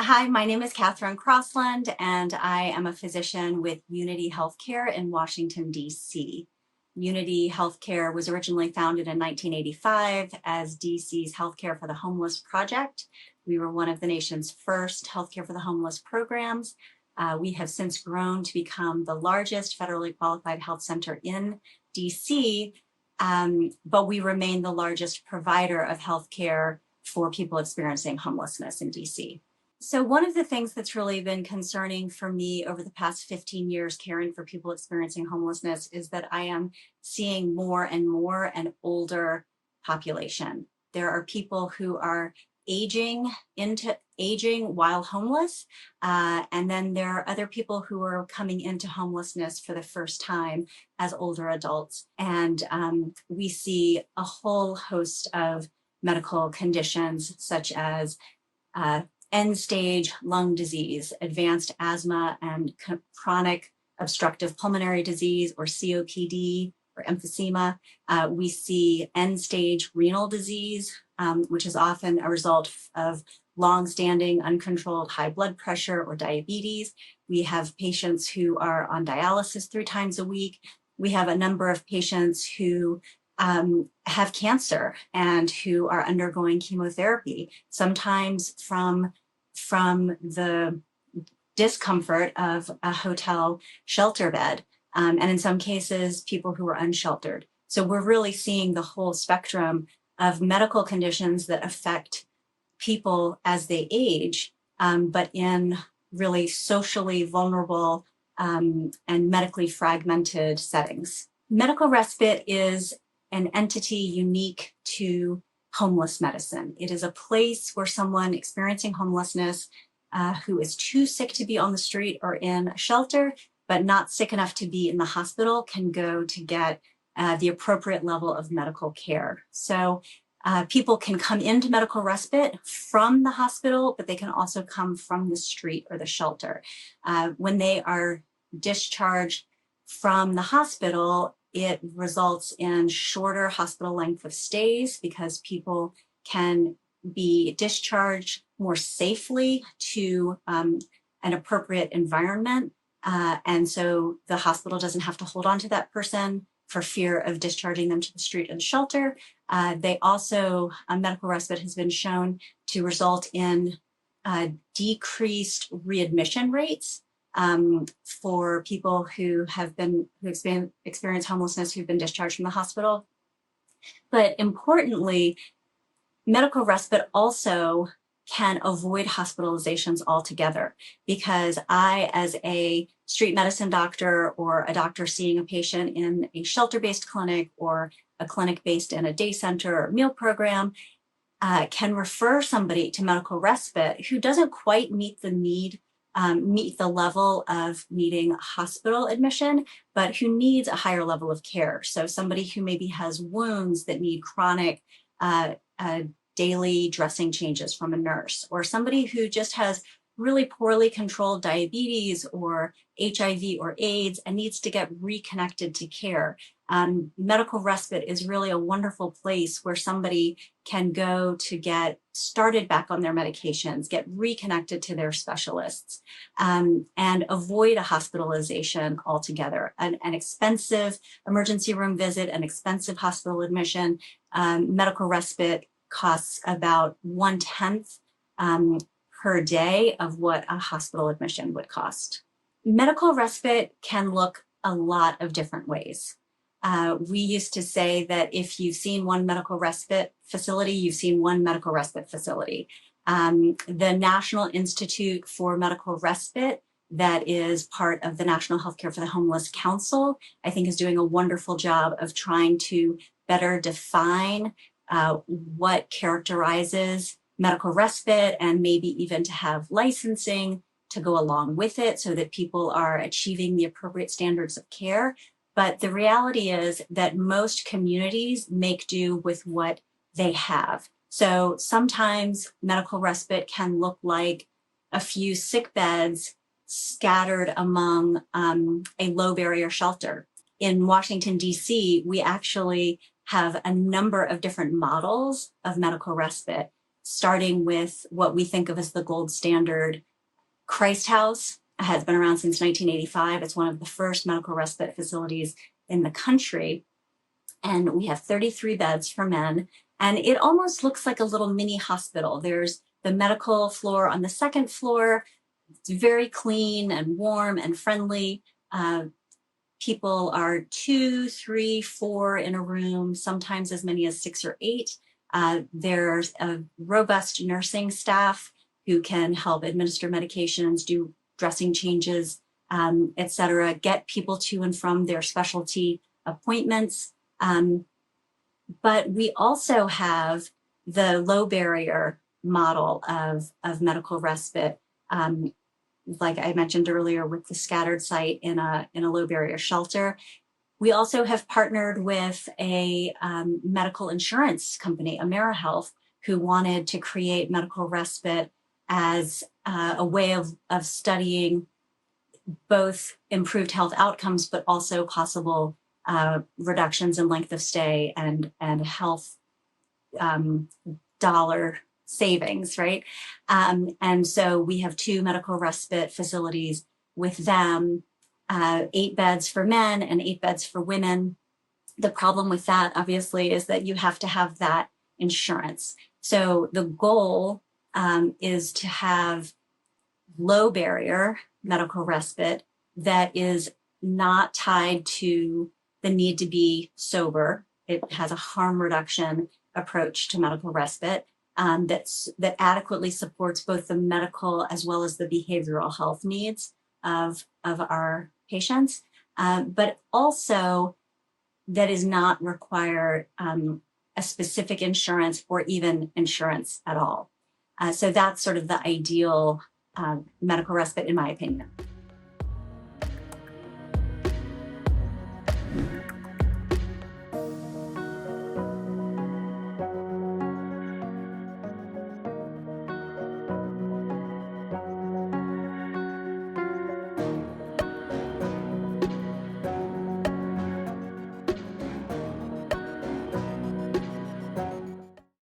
Hi, my name is Catherine Crosland, and I am a physician with Unity Healthcare in Washington, D.C. Unity Healthcare was originally founded in 1985 as D.C.'s Healthcare for the Homeless project. We were one of the nation's first Healthcare for the Homeless programs. We have since grown to become the largest federally qualified health center in D.C., but we remain the largest provider of healthcare for people experiencing homelessness in D.C. So one of the things that's really been concerning for me over the past 15 years caring for people experiencing homelessness is that I am seeing more and more an older population. There are people who are aging while homeless, and then there are other people who are coming into homelessness for the first time as older adults. And we see a whole host of medical conditions such as end-stage lung disease, advanced asthma, and chronic obstructive pulmonary disease, or COPD, or emphysema. We see end-stage renal disease, which is often a result of long-standing uncontrolled high blood pressure or diabetes. We have patients who are on dialysis 3 times a week. We have a number of patients who have cancer and who are undergoing chemotherapy, sometimes from the discomfort of a hotel shelter bed, and in some cases, people who are unsheltered. So we're really seeing the whole spectrum of medical conditions that affect people as they age, but in really socially vulnerable and medically fragmented settings. Medical respite is an entity unique to homeless medicine. It is a place where someone experiencing homelessness who is too sick to be on the street or in a shelter, but not sick enough to be in the hospital, can go to get the appropriate level of medical care. So people can come into medical respite from the hospital, but they can also come from the street or the shelter. When they are discharged from the hospital, it results in shorter hospital length of stays because people can be discharged more safely to an appropriate environment. And so the hospital doesn't have to hold on to that person for fear of discharging them to the street or the shelter. They also, medical respite has been shown to result in decreased readmission rates for people who experience homelessness who've been discharged from the hospital. But importantly, medical respite also can avoid hospitalizations altogether, because I, as a street medicine doctor or a doctor seeing a patient in a shelter-based clinic or a clinic based in a day center or meal program, can refer somebody to medical respite who doesn't quite meet the level of needing hospital admission, but who needs a higher level of care. So somebody who maybe has wounds that need chronic daily dressing changes from a nurse, or somebody who just has really poorly controlled diabetes or HIV or AIDS and needs to get reconnected to care. Medical respite is really a wonderful place where somebody can go to get started back on their medications, get reconnected to their specialists, and avoid a hospitalization altogether. An expensive emergency room visit, an expensive hospital admission. Medical respite costs about 1/10 per day of what a hospital admission would cost. Medical respite can look a lot of different ways. We used to say that if you've seen one medical respite facility, you've seen one medical respite facility. The National Institute for Medical Respite, that is part of the National Healthcare for the Homeless Council, I think is doing a wonderful job of trying to better define what characterizes medical respite, and maybe even to have licensing to go along with it so that people are achieving the appropriate standards of care. But the reality is that most communities make do with what they have. So sometimes medical respite can look like a few sick beds scattered among a low barrier shelter. In Washington, D.C., we actually have a number of different models of medical respite. starting with what we think of as the gold standard. Christ House has been around since 1985. It's one of the first medical respite facilities in the country. And we have 33 beds for men. And it almost looks like a little mini hospital. There's the medical floor on the second floor. It's very clean and warm and friendly. People are 2, 3, 4 in a room, sometimes as many as 6 or 8. There's a robust nursing staff who can help administer medications, do dressing changes, et cetera, get people to and from their specialty appointments. But we also have the low barrier model of medical respite, like I mentioned earlier with the scattered site in a low barrier shelter. We also have partnered with a medical insurance company, AmeriHealth, who wanted to create medical respite as a way of studying both improved health outcomes, but also possible reductions in length of stay and health dollar savings, right? And so we have 2 medical respite facilities with them, 8 beds for men and 8 beds for women. The problem with that, obviously, is that you have to have that insurance. So the goal is to have low barrier medical respite that is not tied to the need to be sober. It has a harm reduction approach to medical respite that adequately supports both the medical as well as the behavioral health needs of our patients, but also that is not require a specific insurance or even insurance at all. So that's sort of the ideal medical respite, in my opinion.